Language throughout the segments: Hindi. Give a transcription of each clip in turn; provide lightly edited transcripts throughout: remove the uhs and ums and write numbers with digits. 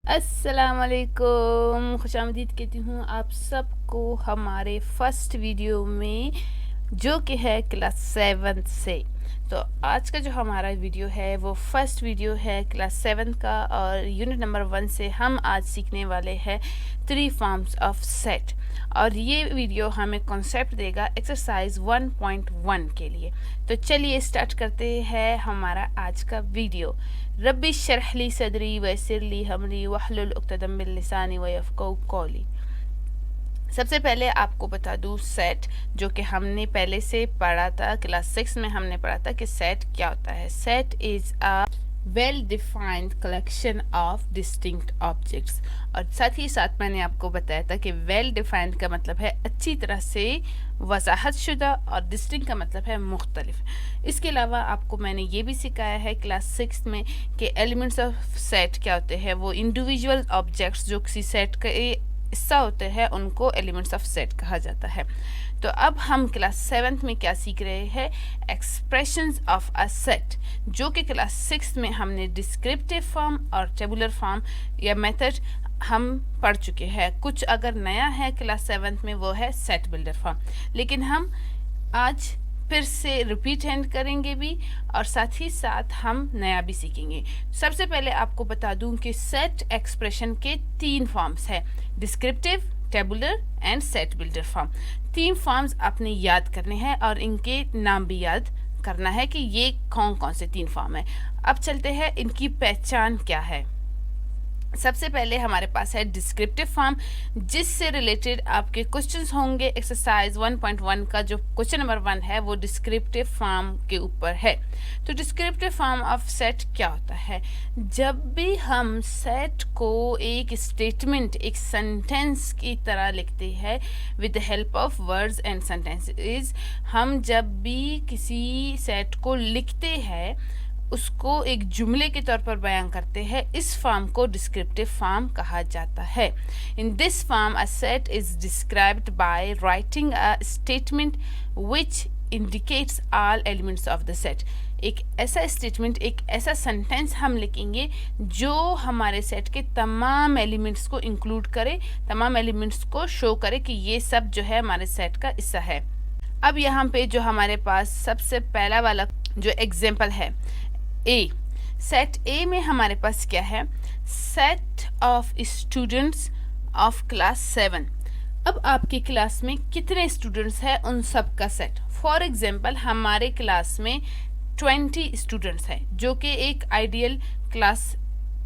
अस्सलामुअलैकुम, खुशामदीद कहती हूँ आप सबको हमारे फर्स्ट वीडियो में, जो कि है क्लास 7 से। तो आज का जो हमारा वीडियो है वो फर्स्ट वीडियो है क्लास 7 का, और यूनिट नंबर 1 से हम आज सीखने वाले हैं 3 फॉर्म्स ऑफ सेट। और ये वीडियो हमें कॉन्सेप्ट देगा एक्सरसाइज 1.1 के लिए। तो चलिए स्टार्ट करते हैं हमारा आज का वीडियो। रब्बी शरह ली सदरी वयस्सिर ली हमरी वहलुल उक़्दतम मिन लिसानी वयफ़क़हू क़ौली। सबसे पहले आपको बता दूँ सेट, जो कि हमने पहले से पढ़ा था, क्लास 6 में हमने पढ़ा था कि सेट क्या होता है। Set is a well defined collection of distinct objects. और साथ ही साथ मैंने आपको बताया था कि वेल डिफाइंड का मतलब है अच्छी तरह से वजाहत शुदा, और डिस्टिंक्ट का मतलब है मुख्तलिफ। इसके अलावा आपको मैंने ये भी सिखाया है क्लास 6 में कि एलिमेंट्स ऑफ सेट क्या होते हैं। वो इंडिविजुअल ऑब्जेक्ट्स जो किसी सेट के हिस्सा होते हैं उनको एलिमेंट्स ऑफ सेट कहा जाता है। तो अब हम क्लास 7 में क्या सीख रहे हैं, एक्सप्रेशंस ऑफ अ सेट, जो कि क्लास 6 में हमने डिस्क्रिप्टिव फॉर्म और टेबुलर फॉर्म या मेथड हम पढ़ चुके हैं। कुछ अगर नया है क्लास 7 में वो है सेट बिल्डर फॉर्म, लेकिन हम आज फिर से रिपीट हैंड करेंगे भी, और साथ ही साथ हम नया भी सीखेंगे। सबसे पहले आपको बता दूं कि सेट एक्सप्रेशन के 3 फॉर्म्स हैं, descriptive, tabular and set builder form. 3 forms आपने याद करने हैं और इनके नाम भी याद करना है कि ये कौन कौन से 3 फॉर्म है। अब चलते हैं इनकी पहचान क्या है। सबसे पहले हमारे पास है डिस्क्रिप्टिव फॉर्म, जिससे रिलेटेड आपके क्वेश्चंस होंगे। एक्सरसाइज 1.1 का जो क्वेश्चन नंबर 1 है वो डिस्क्रिप्टिव फॉर्म के ऊपर है। तो डिस्क्रिप्टिव फॉर्म ऑफ सेट क्या होता है, जब भी हम सेट को एक स्टेटमेंट, एक सेंटेंस की तरह लिखते हैं with the help of words and sentences, हम जब भी किसी सेट को लिखते हैं उसको एक जुमले के तौर पर बयान करते हैं, इस फॉर्म को डिस्क्रिप्टिव फॉर्म कहा जाता है। In this form a set is described by writing a statement which indicates all elements of the set. एक ऐसा स्टेटमेंट, एक ऐसा सेंटेंस हम लिखेंगे जो हमारे सेट के तमाम एलिमेंट्स को इंक्लूड करे, तमाम एलिमेंट्स को शो करे कि ये सब जो है हमारे सेट का हिस्सा है। अब यहाँ पे जो हमारे पास सबसे पहला वाला जो एग्जाम्पल है, ए, सेट ए में हमारे पास क्या है, set of students of class 7। अब आपकी क्लास में कितने स्टूडेंट्स हैं उन सब का सेट। फॉर एग्जांपल हमारे क्लास में 20 स्टूडेंट्स हैं, जो कि एक आइडियल क्लास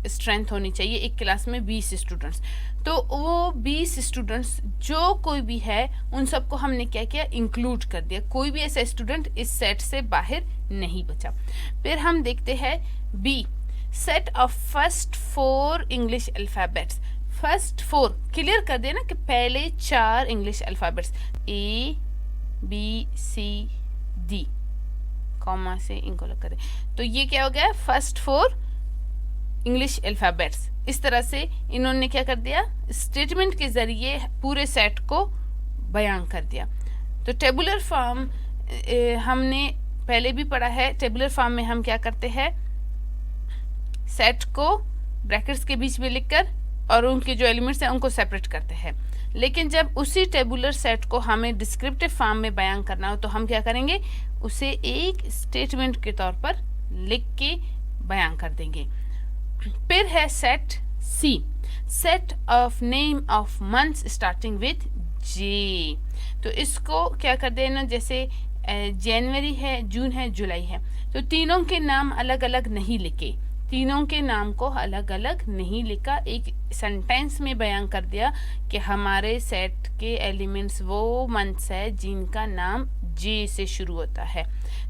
स्ट्रेंथ होनी चाहिए। एक क्लास में 20 स्टूडेंट्स, तो वो 20 स्टूडेंट्स जो कोई भी है उन सबको हमने क्या किया, इंक्लूड कर दिया। कोई भी ऐसा स्टूडेंट इस सेट से बाहर नहीं बचा। फिर हम देखते हैं B, set of first 4 English alphabets. First 4 clear कर देना कि पहले 4 English alphabets A B C D, comma से इनको अलग कर दें। तो ये क्या हो गया, फर्स्ट 4 इंग्लिश अल्फ़ाबेट्स। इस तरह से इन्होंने क्या कर दिया, स्टेटमेंट के ज़रिए पूरे सेट को बयान कर दिया। तो टेबुलर फॉर्म हमने पहले भी पढ़ा है। टेबुलर फॉर्म में हम क्या करते हैं, सेट को ब्रैकेट्स के बीच में लिखकर और उनके जो एलिमेंट्स हैं उनको सेपरेट करते हैं। लेकिन जब उसी टेबुलर सेट को हमें डिस्क्रिप्टिव फॉर्म में बयान करना हो तो हम क्या करेंगे, उसे एक स्टेटमेंट के तौर पर लिख के बयान कर देंगे। फिर है set C, set of name of months starting with J. तो इसको क्या कर देना, जैसे जनवरी है, जून है, जुलाई है, तो तीनों के नाम अलग अलग नहीं लिखे, तीनों के नाम को अलग अलग नहीं लिखा, एक सेंटेंस में बयान कर दिया कि हमारे सेट के एलिमेंट्स वो मंथ्स है जिनका नाम जे से शुरू होता है।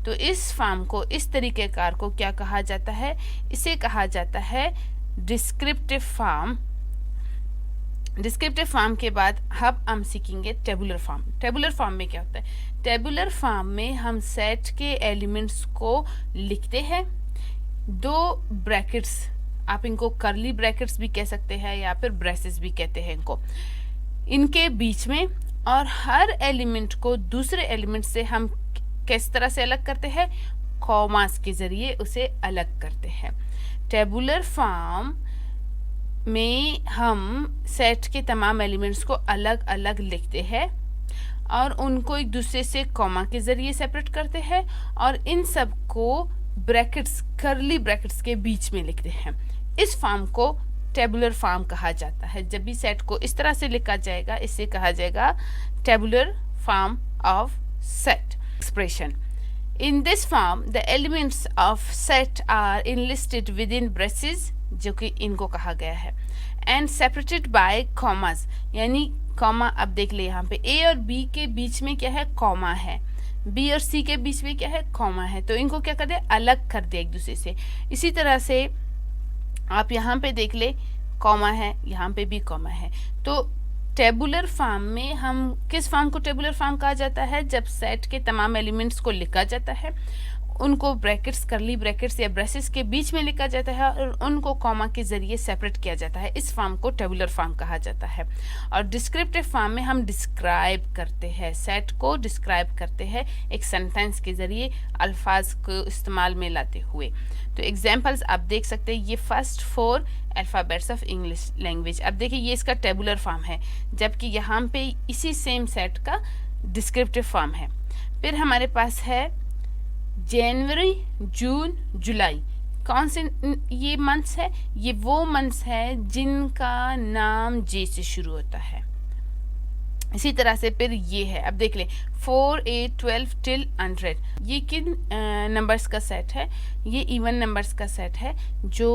तो इस फॉर्म को, इस तरीक़ेकार को क्या कहा जाता है, इसे कहा जाता है डिस्क्रिप्टिव फॉर्म। डिस्क्रिप्टिव फॉर्म के बाद अब हम सीखेंगे टेबुलर फॉर्म। टेबुलर फॉर्म में क्या होता है, टेबुलर फॉर्म में हम सेट के एलिमेंट्स को लिखते हैं, 2 ब्रैकेट्स, आप इनको करली ब्रैकेट्स भी कह सकते हैं या फिर ब्रेसेस भी कहते हैं इनको, इनके बीच में, और हर एलिमेंट को दूसरे एलिमेंट से हम किस तरह से अलग करते हैं, कॉमास के ज़रिए उसे अलग करते हैं। टेबुलर फॉर्म में हम सेट के तमाम एलिमेंट्स को अलग अलग लिखते हैं और उनको एक दूसरे से कॉमा के ज़रिए सेपरेट करते हैं और इन सब को ब्रैकेट्स, कर्ली ब्रैकेट्स के बीच में लिखते हैं। इस फॉर्म को टेबुलर फॉर्म कहा जाता है। जब भी सेट को इस तरह से लिखा जाएगा, इसे कहा जाएगा tabular form of set expression. In this form, the elements of set are enlisted within braces, जो कि इनको कहा गया है, and separated by commas, यानी कॉमा। अब देख ले यहाँ पे A और B के बीच में क्या है, कॉमा है, B और C के बीच में क्या है, कॉमा है, तो इनको क्या कर दे, अलग कर दे एक दूसरे से। इसी तरह से आप यहाँ पे देख ले, कॉमा है, यहाँ पे भी कॉमा है। तो टेबुलर फॉर्म में हम किस फॉर्म को टेबुलर फॉर्म कहा जाता है, जब सेट के तमाम एलिमेंट्स को लिखा जाता है, उनको ब्रैकेट्स, कर्ली ब्रैकेट्स या ब्रेसेस के बीच में लिखा जाता है और उनको कॉमा के ज़रिए सेपरेट किया जाता है। इस फॉर्म को टेबुलर फॉर्म कहा जाता है। और डिस्क्रिप्टिव फॉर्म में हम डिस्क्राइब करते हैं, सेट को डिस्क्राइब करते हैं एक सेंटेंस के ज़रिए, अल्फाज को इस्तेमाल में लाते हुए। तो एग्जाम्पल्स आप देख सकते हैं, ये first 4 alphabets of English language. अब देखिए ये इसका टेबुलर फॉर्म है, जबकि यहाँ पे इसी सेम सेट का डिस्क्रिप्टिव फॉर्म है। फिर हमारे पास है जनवरी, जून, जुलाई। कौन से ये मंथ्स है, ये वो मंथ्स है जिनका नाम जे से शुरू होता है। इसी तरह से फिर ये है, अब देख ले 4, 8, 12 till 100, ये किन नंबर्स का सेट है, ये इवन नंबर्स का सेट है जो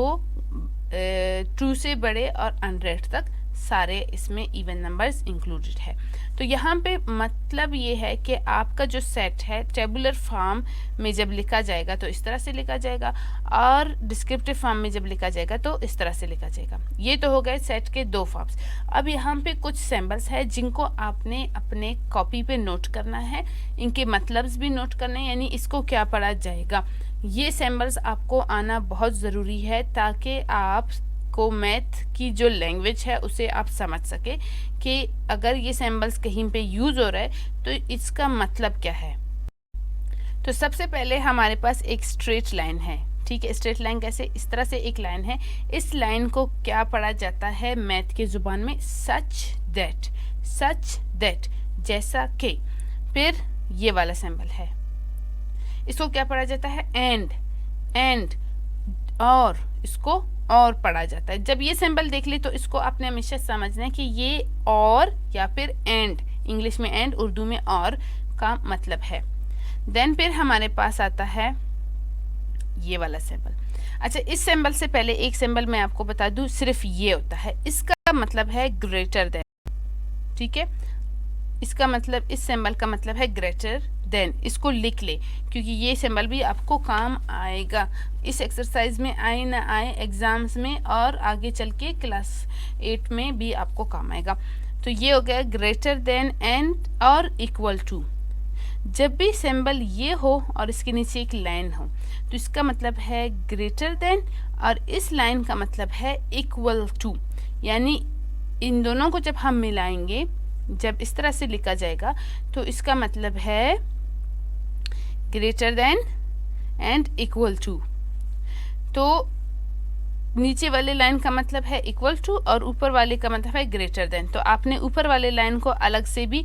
2 से बड़े और 100 तक सारे इसमें इवन नंबर्स इंक्लूडेड है। तो यहाँ पे मतलब ये है कि आपका जो सेट है टेबुलर फॉर्म में जब लिखा जाएगा तो इस तरह से लिखा जाएगा और डिस्क्रिप्टिव फॉर्म में जब लिखा जाएगा तो इस तरह से लिखा जाएगा। ये तो हो गए सेट के 2 फॉर्म्स। अब यहाँ पे कुछ सिंबल्स है जिनको आपने अपने कॉपी पे नोट करना है, इनके मतलब्स भी नोट करने हैं, यानी इसको क्या पढ़ा जाएगा। ये सिंबल्स आपको आना बहुत ज़रूरी है ताकि आप को मैथ की जो लैंग्वेज है उसे आप समझ सके कि अगर ये सिंबल्स कहीं पे यूज़ हो रहा है तो इसका मतलब क्या है। तो सबसे पहले हमारे पास एक स्ट्रेट लाइन है, ठीक है। स्ट्रेट लाइन कैसे, इस तरह से एक लाइन है, इस लाइन को क्या पढ़ा जाता है मैथ की ज़ुबान में, सच दैट, जैसा कि। फिर ये वाला सिंबल है, इसको क्या पढ़ा जाता है, एंड, और इसको और पढ़ा जाता है। जब ये सिंबल देख ले तो इसको आपने हमेशा समझना है कि ये और या फिर एंड, इंग्लिश में एंड, उर्दू में और का मतलब है। देन फिर हमारे पास आता है ये वाला सिंबल। अच्छा, इस सिंबल से पहले एक सिंबल मैं आपको बता दूं, सिर्फ ये होता है, इसका मतलब है ग्रेटर देन, ठीक है। इसका मतलब, इस सिंबल का मतलब है ग्रेटर देन। इसको लिख ले क्योंकि ये सिंबल भी आपको काम आएगा, इस एक्सरसाइज में आए ना आए, एग्जाम्स में और आगे चल के क्लास 8 में भी आपको काम आएगा। तो ये हो गया ग्रेटर देन, एंड और इक्वल टू। जब भी सिंबल ये हो और इसके नीचे एक लाइन हो तो इसका मतलब है ग्रेटर देन और इस लाइन का मतलब है इक्वल टू, यानी इन दोनों को जब हम मिलाएंगे, जब इस तरह से लिखा जाएगा तो इसका मतलब है greater than and equal to. तो नीचे वाले लाइन का मतलब है इक्वल टू और ऊपर वाले का मतलब है ग्रेटर देन। तो आपने ऊपर वाले लाइन को अलग से भी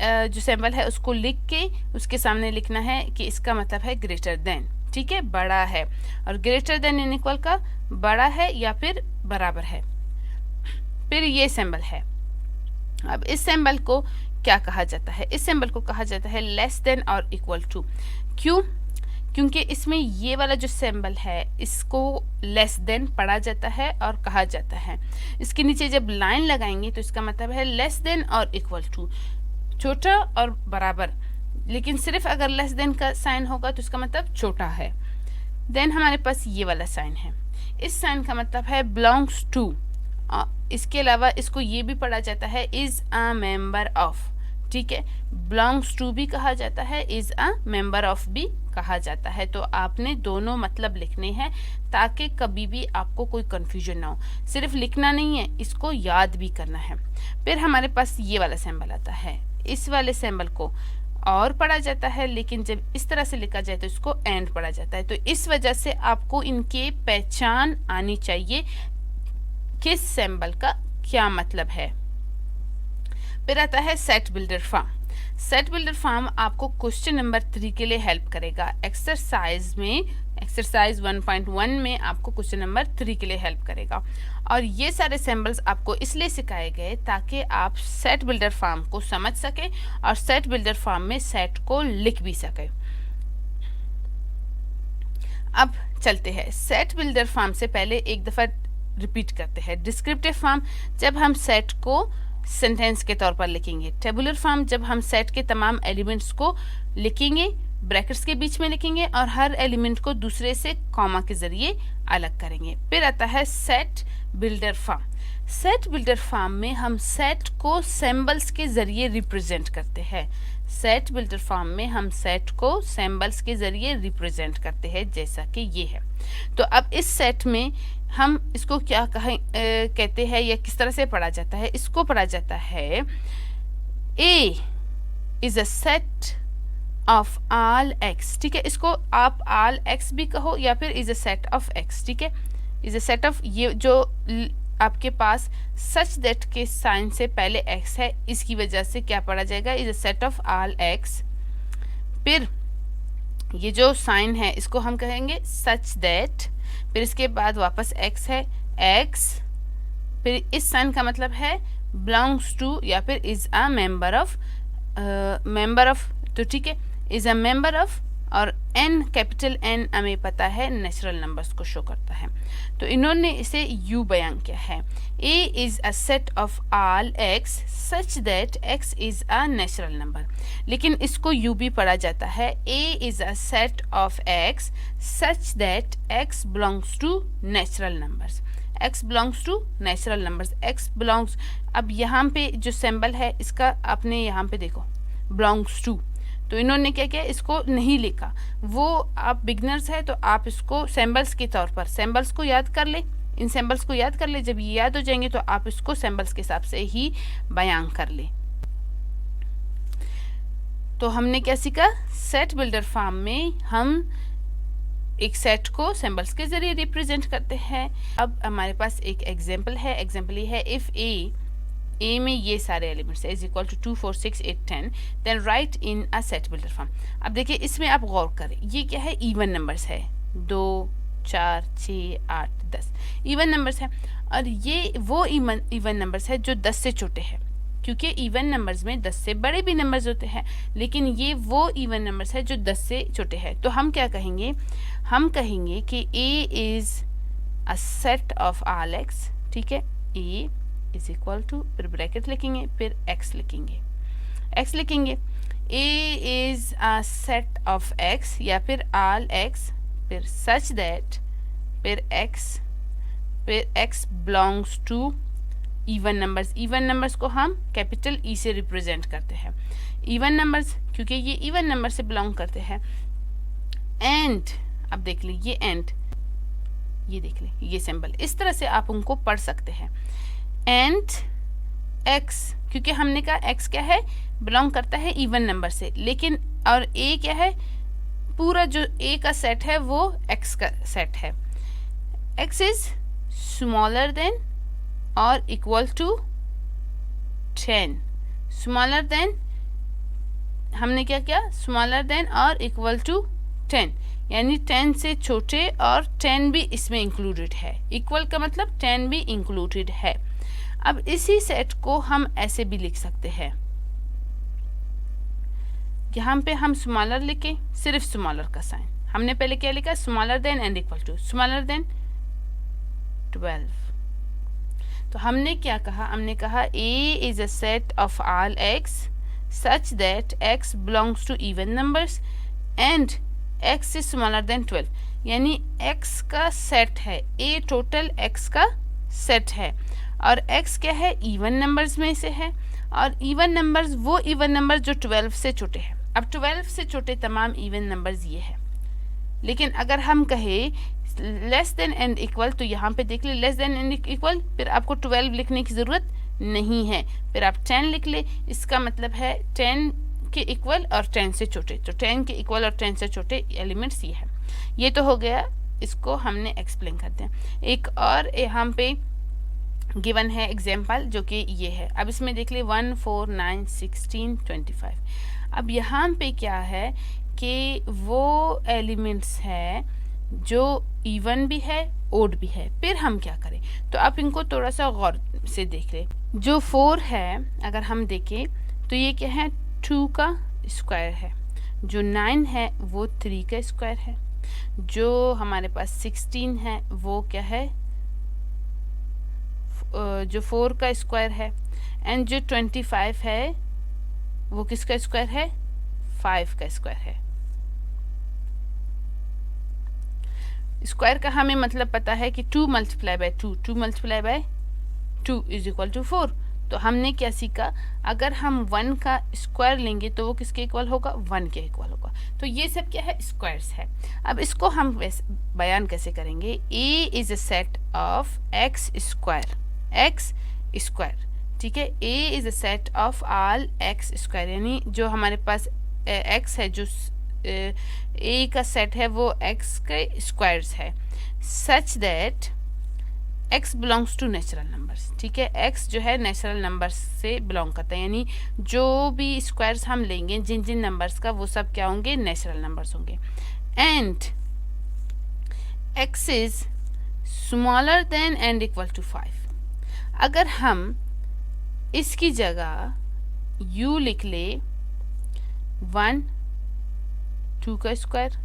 जो सिंबल है उसको लिख के उसके सामने लिखना है कि इसका मतलब है ग्रेटर देन, ठीक है, बड़ा है। और ग्रेटर देन इन इक्वल का बड़ा है या फिर बराबर है। फिर ये सिंबल है, अब इस सिंबल को क्या कहा जाता है, इस सिंबल को कहा जाता है लेस देन और इक्वल टू। क्यों? क्योंकि इसमें ये वाला जो सिंबल है इसको लेस देन पढ़ा जाता है और कहा जाता है। इसके नीचे जब लाइन लगाएंगे तो इसका मतलब है लेस देन और इक्वल टू, छोटा और बराबर। लेकिन सिर्फ अगर लेस देन का साइन होगा तो इसका मतलब छोटा है। देन हमारे पास ये वाला साइन है, इस साइन का मतलब है बिलोंग्स टू। इसके अलावा इसको ये भी पढ़ा जाता है इज अ मेंबर ऑफ, ठीक है, बिलोंग्स टू भी कहा जाता है, इज अ मेंबर ऑफ भी कहा जाता है। तो आपने दोनों मतलब लिखने हैं ताकि कभी भी आपको कोई कंफ्यूजन ना हो। सिर्फ लिखना नहीं है, इसको याद भी करना है। फिर हमारे पास ये वाला सिंबल आता है, इस वाले सिंबल को और पढ़ा जाता है, लेकिन जब इस तरह से लिखा जाए तो इसको एंड पढ़ा जाता है। तो इस वजह से आपको इनके पहचान आनी चाहिए किस सिंबल का क्या मतलब है। फिर आता है set builder form. Set builder form आपको क्वेश्चन नंबर 3 के लिए हेल्प करेगा। एक्सरसाइज 1.1 में आपको क्वेश्चन नंबर 3 के लिए हेल्प करेगा। और ये सारे सिंबल्स आपको इसलिए सिखाए गए ताकि आप सेट बिल्डर फॉर्म को समझ सके और सेट बिल्डर फॉर्म में सेट को लिख भी सके। अब चलते हैं सेट बिल्डर फॉर्म से पहले एक दफ़ा रिपीट करते हैं। डिस्क्रिप्टिव फॉर्म जब हम सेट को सेंटेंस के तौर पर लिखेंगे। टेबुलर फॉर्म जब हम सेट के तमाम एलिमेंट्स को लिखेंगे, ब्रैकेट्स के बीच में लिखेंगे और हर एलिमेंट को दूसरे से कॉमा के जरिए अलग करेंगे। फिर आता है set builder form. Set builder form में हम सेट को सिंबल्स के जरिए रिप्रेजेंट करते हैं। सेट बिल्डर फॉर्म में हम सेट को सिंबल्स के जरिए रिप्रेजेंट करते हैं, जैसा कि ये है। तो अब इस सेट में हम इसको क्या कहते हैं या किस तरह से पढ़ा जाता है। इसको पढ़ा जाता है A is a set of all x. ठीक है, इसको आप ऑल एक्स भी कहो या फिर is a set of x. ठीक है, इज अ सेट ऑफ, ये जो आपके पास सच दैट के साइन से पहले एक्स है, इसकी वजह से क्या पढ़ा जाएगा, is a set of all x. फिर ये जो साइन है इसको हम कहेंगे सच दैट। फिर इसके बाद वापस एक्स है, एक्स। फिर इस साइन का मतलब है बिलोंग्स टू या फिर इज अ मेंबर ऑफ। तो ठीक है, इज अ मेंबर ऑफ। और एन, कैपिटल एन हमें पता है नेचुरल नंबर्स को शो करता है, तो इन्होंने इसे यू बयान किया है। A is a set of all x such that x is a natural number. लेकिन इसको यू भी पढ़ा जाता है, A is a set of x such that x belongs to natural numbers. X belongs to natural numbers, x belongs. अब यहाँ पे जो सिंबल है इसका आपने यहाँ पे देखो बिलोंग्स टू, तो इन्होंने क्या किया, इसको नहीं लिखा। वो आप बिगनर्स है तो आप इसको सिंबल्स के तौर पर सिंबल्स को याद कर ले, इन सिंबल्स को याद कर ले। जब ये याद हो जाएंगे तो आप इसको सिंबल्स के हिसाब से ही बयान कर ले। तो हमने क्या सीखा, सेट बिल्डर फॉर्म में हम एक सेट को सिंबल्स के जरिए रिप्रेजेंट करते हैं। अब हमारे पास एक एग्जाम्पल है। एग्जाम्पल ये है, इफ ए में ये सारे एलिमेंट्स है is equal to 2 4 6 8 10, then write in a set builder form. अब देखिए इसमें आप गौर करें, ये क्या है, इवन नंबर्स है, 2 4 6 8 10 इवन नंबर्स है। और ये वो इवन नंबर्स है जो 10 से छोटे हैं, क्योंकि इवन नंबर्स में 10 से बड़े भी नंबर्स होते हैं, लेकिन ये वो इवन नंबर्स है जो 10 से छोटे हैं। तो हम क्या कहेंगे, हम कहेंगे कि A is a set of all x. ठीक है, ए इज इक्वल टू, फिर ब्रैकेट लिखेंगे, फिर एक्स लिखेंगे। A is a set of x या फिर ऑल एक्स, फिर सच दैट, फिर x belongs to even numbers. Even numbers को हम कैपिटल ई से रिप्रेजेंट करते हैं, इवन नंबर्स, क्योंकि ये इवन नंबर से बिलोंग करते हैं। एंड अब देख ली ये एंड, ये देख ली ये सिंबल, इस तरह से आप उनको पढ़ सकते हैं। एंड एक्स, क्योंकि हमने कहा एक्स क्या है, बिलोंग करता है इवन नंबर से, लेकिन और ए क्या है, पूरा जो ए का सेट है वो एक्स का सेट है। एक्स इज स्मॉलर देन और इक्वल टू 10। स्मॉलर देन, हमने क्या किया, स्मॉलर देन और इक्वल टू 10, यानी 10 से छोटे, और 10 भी इसमें इंक्लूडेड है। इक्वल का मतलब 10 भी इंक्लूडेड है। अब इसी सेट को हम ऐसे भी लिख सकते हैं, यहाँ पे हम स्मॉलर लिखे, सिर्फ स्मॉलर का साइन। हमने पहले क्या लिखा, smaller than and equal to, smaller than 12। तो हमने क्या कहा, हमने कहा A is a set of all x such that x belongs to even numbers and x is smaller than 12, यानी एक्स का सेट है, ए टोटल एक्स का सेट है, और x क्या है, इवन नंबर्स में से है, और इवन नंबर्स वो इवन नंबर जो 12 से छोटे हैं। अब 12 से छोटे तमाम इवन नंबर्स ये है, लेकिन अगर हम कहें लेस देन एंड इक्वल, तो यहाँ पे देख ले लेस देन एंड इक्वल, फिर आपको 12 लिखने की ज़रूरत नहीं है, फिर आप 10 लिख ले। इसका मतलब है 10 के इक्वल और 10 से छोटे, तो 10 के इक्वल और 10 से छोटे एलिमेंट्स ये है। ये तो हो गया, इसको हमने एक्सप्लेन करते हैं। एक और यहाँ पे गिवन है एग्जाम्पल जो कि ये है। अब इसमें देख ले 1, 4, 9, 16, 25। अब यहाँ पे क्या है कि वो एलिमेंट्स है जो इवन भी है ओड भी है। फिर हम क्या करें, तो आप इनको थोड़ा सा गौर से देख ले। जो 4 है अगर हम देखें तो ये क्या है 2 का स्क्वायर है। जो 9 है वो 3 का स्क्वायर है। जो हमारे पास 16 है वो क्या है जो 4 का स्क्वायर है। एंड जो 25 है वो किसका स्क्वायर है 5 का स्क्वायर है। स्क्वायर का हमें मतलब पता है कि 2 multiply by 2, 2 multiply by 2 is equal to 4। तो हमने क्या सीखा, अगर हम 1 का स्क्वायर लेंगे तो वो किसके इक्वल होगा 1 के इक्वल होगा। तो ये सब क्या है स्क्वायर्स है। अब इसको हम बयान कैसे करेंगे, A is a set of x square, x square, ठीक है। A is a set of all x square, यानी जो हमारे पास एक्स है, जो ए का सेट है वो एक्स के स्क्वायर्स है, such that x belongs to natural numbers, ठीक है। एक्स जो है नेचुरल नंबर्स से बिलोंग करता है, यानी जो भी स्क्वायर्स हम लेंगे जिन जिन नंबर्स का वो सब क्या होंगे नेचुरल नंबर्स होंगे। And x is smaller than and equal to 5। अगर हम इसकी जगह u लिख ले 1, 2 का स्क्वायर,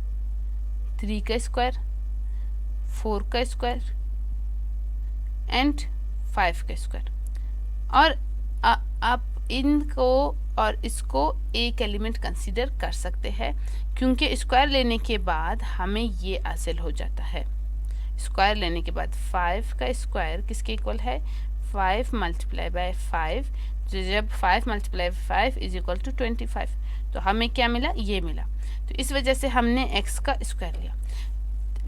3 का स्क्वायर, 4 का स्क्वायर एंड 5 का स्क्वायर, और आप इनको और इसको एक एलिमेंट कंसीडर कर सकते हैं, क्योंकि स्क्वायर लेने के बाद हमें ये हासिल हो जाता है। स्क्वायर लेने के बाद 5 का स्क्वायर किसके इक्वल है 5 मल्टीप्लाई बाय 5, जब 5 multiply by 5 is equal to 25। तो हमें क्या मिला, ये मिला। तो इस वजह से हमने x का स्क्वायर लिया।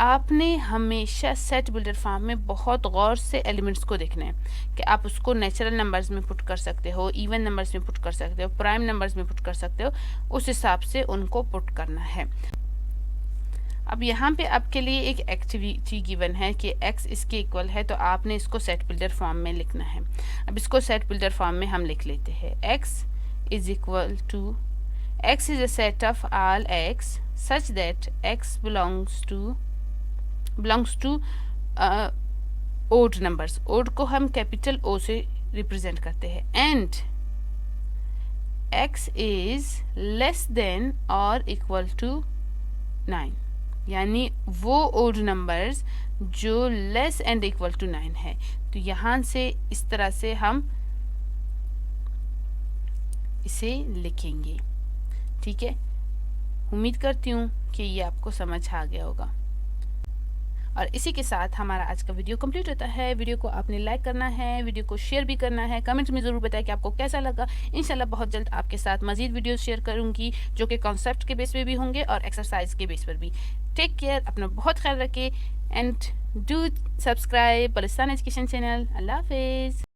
आपने हमेशा सेट बिल्डर फॉर्म में बहुत गौर से एलिमेंट्स को देखना है कि आप उसको नेचुरल नंबर्स में पुट कर सकते हो, इवन नंबर्स में पुट कर सकते हो, प्राइम नंबर्स में पुट कर सकते हो, उस हिसाब से उनको पुट करना है। अब यहाँ पे आपके लिए एक एक्टिविटी गिवन है कि x इसके इक्वल है, तो आपने इसको सेट बिल्डर फॉर्म में लिखना है। अब इसको सेट बिल्डर फॉर्म में हम लिख लेते हैं, x is equal to x is a set of all x such that x belongs to odd numbers. Odd को हम कैपिटल O से रिप्रेजेंट करते हैं। And x is less than और इक्वल टू 9, यानी वो ओड नंबर्स जो लेस एंड इक्वल टू 9 है। तो यहाँ से इस तरह से हम इसे लिखेंगे, ठीक है। उम्मीद करती हूँ कि ये आपको समझ आ गया होगा। और इसी के साथ हमारा आज का वीडियो कंप्लीट होता है। वीडियो को आपने लाइक करना है, वीडियो को शेयर भी करना है, कमेंट में ज़रूर बताएं कि आपको कैसा लगा। इंशाल्लाह बहुत जल्द आपके साथ मज़ीद वीडियो शेयर करूँगी जो कि कॉन्सेप्ट के बेस पे भी होंगे और एक्सरसाइज के बेस पर भी। टेक केयर, अपना बहुत ख्याल रखें and do subscribe Baltistan education channel. अल्लाह हाफिज़।